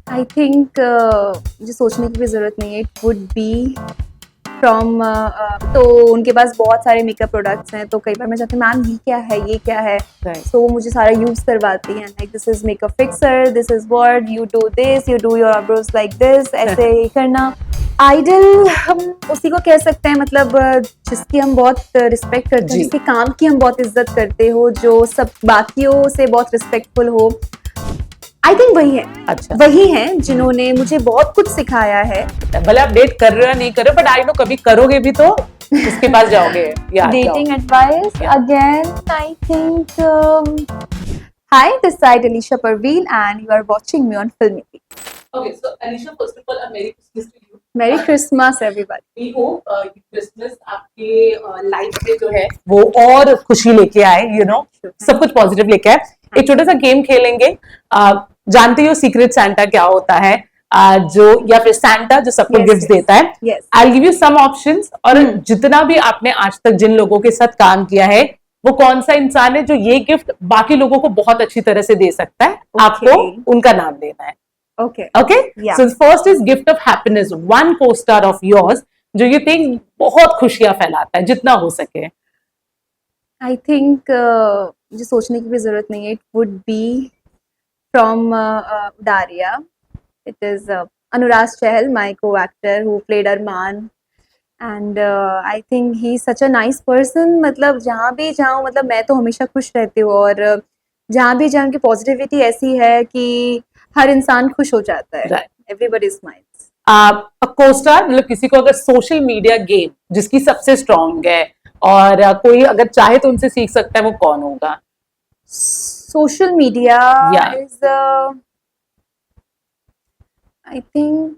I think मुझे सोचने की भी ज़रूरत नहीं है, इट वुड बी फ्रॉम तो उनके पास बहुत सारे मेकअप प्रोडक्ट्स हैं, तो कई बार मैं चाहती हूँ मैम ये क्या है, ये क्या है, Right. सो वो मुझे सारा यूज़ करवाती हैं, like this is makeup fixer, this is what you do this, you do your eyebrows like this, ऐसे ही करना। आइडल हम उसी को कह सकते हैं, मतलब जिसकी हम बहुत रिस्पेक्ट करते हो, जी। जिसके काम की हम बहुत इज्जत करते हो, जो सब बाकियों से बहुत रिस्पेक्टफुल हो। आई थिंक वही है, अच्छा। वही हैं जिन्होंने मुझे बहुत कुछ सिखाया है। भले आप डेट कर रहे हो या नहीं कर रहे हो, बट आई नो कभी करोगे भी तो उसके पास जाओगे या Dating advice Yeah. again, I think. Hi, this side Alicia Parveen, and you are watching me on Filmmaking. Okay, so Alicia, first of all, a Merry Christmas to you. Merry Christmas, everybody. We hope Christmas आपके life में जो है वो और खुशी लेके आए, सब कुछ पॉजिटिव लेके आए। एक छोटा सा गेम खेलेंगे। जानते हो सीक्रेट सैंटा क्या होता है? जो या फिर सैंटा जो सबको Yes, गिफ्ट्स yes. देता है। Yes. I give you some options, और जितना भी आपने आज तक जिन लोगों के साथ काम किया है, वो कौन सा इंसान है जो ये गिफ्ट बाकी लोगों को बहुत अच्छी तरह से दे सकता है, आपको उनका नाम देना है। Okay. Okay? Yeah. So the first is gift of happiness. One co-star of yours जो you think बहुत खुशियां फैलाता है जितना हो सके। I think मुझे सोचने की भी जरूरत नहीं है, it would be from Daria. It is Anurag Chahal, my co-actor who played Arman. And I think he such a nice person, मतलब जहाँ भी जाऊँ, मतलब मैं तो हमेशा खुश रहती हूँ, और जहाँ भी जाऊँ, की पॉजिटिविटी ऐसी है कि हर इंसान खुश हो जाता है। Right. Everybody smiles. को-स्टार मतलब किसी को अगर सोशल मीडिया गेम जिसकी सबसे स्ट्रांग है और कोई अगर चाहे तो उनसे सीख सकता है, वो कौन होगा? Social media Yeah. Is I think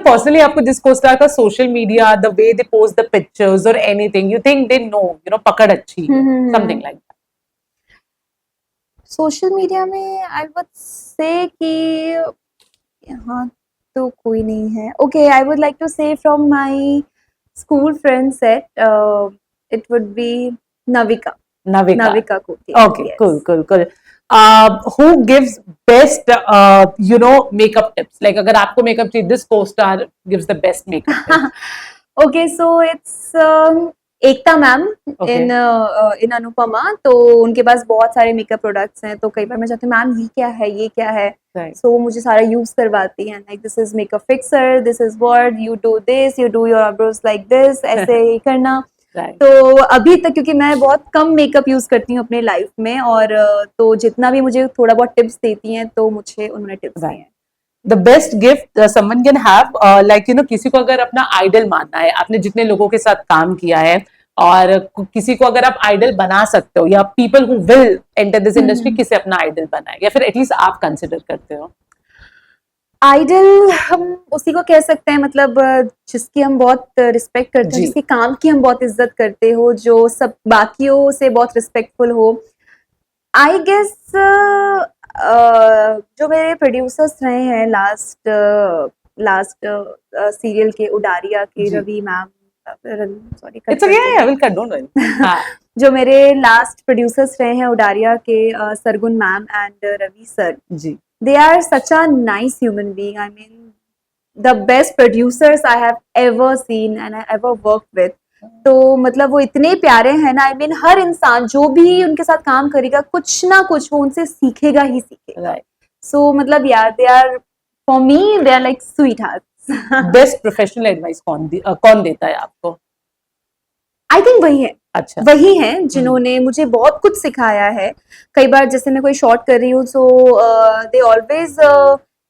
personally आपको जिस को-स्टार का social media, the way they post the pictures और anything, you think they know, पकड़ अच्छी है, something like that. Social media में आई वुड से कि यहाँ तो कोई नहीं है। Okay, I would like to say from my school friend set, it would be Navika. Navika. Koti. Okay, Yes. cool. Who gives best, makeup tips? Like अगर आपको makeup चाहिए, this co-star gives the best makeup tips. Okay, so it's Ekta ma'am Okay. इन अनुपमा, तो उनके पास बहुत सारे makeup products हैं, तो कई बार मैं चाहती हूँ मैम ये क्या है, ये क्या है, Right. सो वो मुझे सारा यूज करवाती हैं, like this is makeup fixer, this is what you do this, you do your eyebrows like this, ऐसे ही करना। Right. तो अभी तक क्योंकि मैं बहुत कम मेकअप यूज करती हूँ अपने लाइफ में, और तो जितना भी मुझे थोड़ा बहुत टिप्स देती हैं, तो मुझे उन्होंने टिप्स दिए हैं। The best gift someone can have, like किसी को अगर अपना आइडल मानना है, आपने जितने लोगों के साथ काम किया है, और किसी को अगर आप आइडल बना सकते हो, या people who will enter this industry किसे अपना आइडल बनाए, या फिर एटलीस्ट आप कंसिडर करते हो? आइडल हम उसी को कह सकते हैं, मतलब जिसकी हम बहुत रिस्पेक्ट करते हो, जिसके काम की हम बहुत इज्जत करते हो, जो सब बाकियों से बहुत रिस्पेक्टफुल हो। आई गेस जो मेरे प्रोड्यूसर्स रहे हैं लास्ट सीरियल के, उडारिया के रवि मैम, सॉरी जो मेरे लास्ट प्रोड्यूसर्स रहे हैं उडारिया के, Sargun ma'am and Ravi sir ji, they are such a nice human being. I mean, the best producers I have ever seen and I ever worked with. तो मतलब वो इतने प्यारे हैं ना, I mean, हर इंसान जो भी उनके साथ काम करेगा, कुछ ना कुछ वो उनसे सीखेगा ही सीखेगा। So मतलब यार, they are for me they are like sweethearts. Best professional advice कौन देता है आपको? आई थिंक वही है। अच्छा। वही हैं जिन्होंने मुझे बहुत कुछ सिखाया है। कई बार जैसे मैं कोई शॉट कर रही हूँ, सो दे ऑलवेज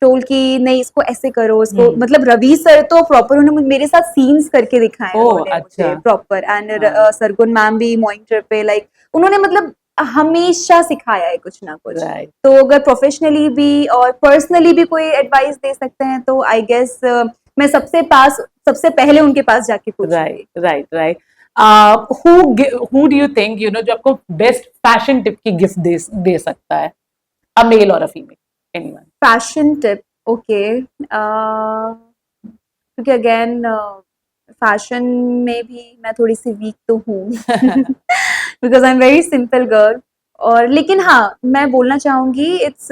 टोल कि नहीं इसको ऐसे करो, इसको मतलब रवि सर तो प्रॉपर उन्होंने मेरे साथ सीन्स करके दिखाए हैं उन्होंने मुझे प्रॉपर, एंड सरगुन मैम भी मॉनिटर पे, लाइक उन्होंने मतलब हमेशा सिखाया है कुछ ना कुछ। तो अगर प्रोफेशनली भी और पर्सनली भी कोई एडवाइस दे सकते हैं, तो आई गेस मैं सबसे पहले उनके पास जाके पूछूंगी। Right. who do you think जो आपको बेस्ट फैशन टिप की गिफ्ट दे सकता है, अ मेल और a female, anyone? Fashion tip, okay, क्योंकि अगेन फैशन में भी मैं थोड़ी सी वीक तो हूँ, because I am very simple girl, और लेकिन हाँ मैं बोलना चाहूंगी इट्स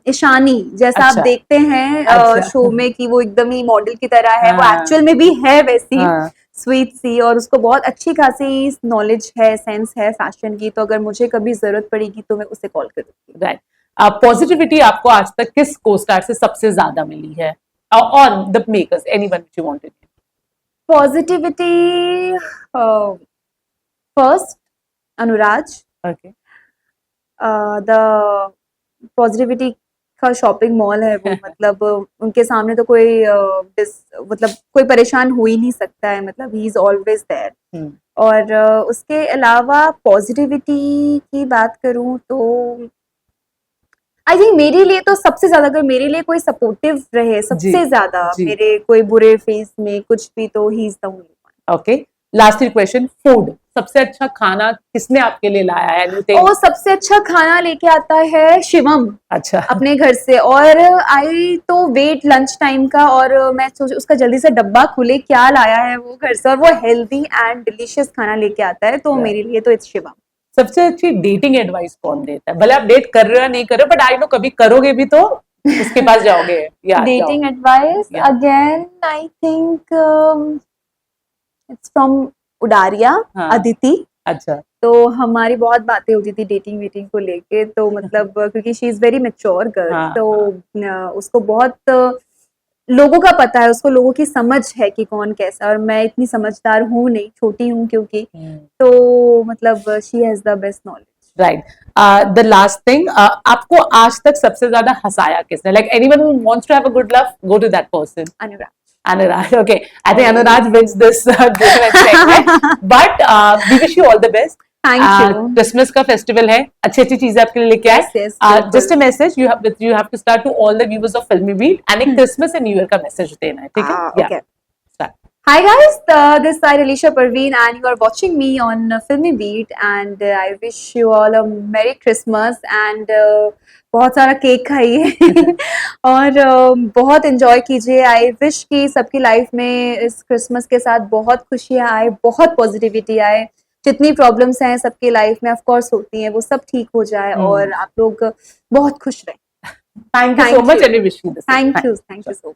ईशानी, जैसा आप अच्छा। देखते हैं अच्छा। शो में कि वो एकदम ही मॉडल की तरह है, वो हाँ। एक्चुअल में भी है वैसी हाँ। स्वीट सी, और उसको बहुत अच्छी खासी नॉलेज है, सेंस है फैशन की, तो अगर मुझे कभी जरूरत पड़ेगी तो मैं उसे कॉल करूंगी। राइट। पॉजिटिविटी आपको आज तक किस को स्टार से सबसे ज्यादा मिली है, और the makers, anyone you wanted? Positivity first Anuraj, okay. The positivity का शॉपिंग मॉल है वो, मतलब उनके सामने तो कोई मतलब कोई परेशान हो ही नहीं सकता है, मतलब ही इज ऑलवेज देयर। और उसके अलावा पॉजिटिविटी की बात करूं तो आई थिंक मेरे लिए तो सबसे ज्यादा, अगर मेरे लिए कोई सपोर्टिव रहे जी। सबसे ज्यादा जी। मेरे कोई बुरे फेस में कुछ भी, तो he is the only one. Okay, last question, food, सबसे अच्छा खाना किसने आपके लिए लाया है? एनीथिंग? और सबसे अच्छा खाना लेके आता है शिवम अच्छा। अपने घर से, और आई तो वेट लंच टाइम का, और मैं सोच उसका जल्दी से डब्बा खुले क्या लाया है वो घर से, और वो हेल्दी एंड डिलीशियस खाना लेके आता है, तो मेरे लिए तो इट्स शिवम। सबसे अच्छी डेटिंग एडवाइस कौन देता है? भले आप डेट कर रहे हो या नहीं कर रहे हो, बट आई नो कभी करोगे भी तो उसके पास जाओगे। या dating advice Yeah. Again I think it's from Udaariyan, हाँ। अदिति। अच्छा। तो हमारी बहुत बातें होती थी डेटिंग वीटिंग को लेके, तो मतलब क्योंकि she is very mature girl, हाँ। तो हाँ। उसको बहुत लोगों का पता है, उसको लोगों की समझ है कि कौन कैसा, और मैं इतनी समझदार हूँ नहीं, छोटी हूँ क्योंकि, तो मतलब she has the best knowledge. Right. The last thing, आपको आज तक सबसे ज्यादा हंसाया किसने? Like anyone who wants to have a good laugh, go to that person. Anurag. Anurag, okay. I think Anurag wins this game and segment. But we wish you all the best. Thank you. Christmas का festival है, अच्छी अच्छी चीजें आपके लिए लेके yes yes आए। Just a message you have to start to all the viewers of Filmibeat, and एक क्रिसमस एंड न्यू ईयर का मैसेज देना है, ठीक है? Okay. Start. Hi guys, this side Alicia Parveen and you are watching me on Filmy Beat, and I wish you all a Merry Christmas and बहुत सारा cake खाइए और बहुत एंजॉय कीजिए। आई विश कि सबकी लाइफ में इस क्रिसमस के साथ बहुत खुशियाँ आए, बहुत पॉजिटिविटी आए, जितनी प्रॉब्लम्स हैं सबकी लाइफ में ऑफ कोर्स होती हैं, वो सब ठीक हो जाए और आप लोग बहुत खुश रहें। Thank you so much, and we wish you the same. Thank you so much.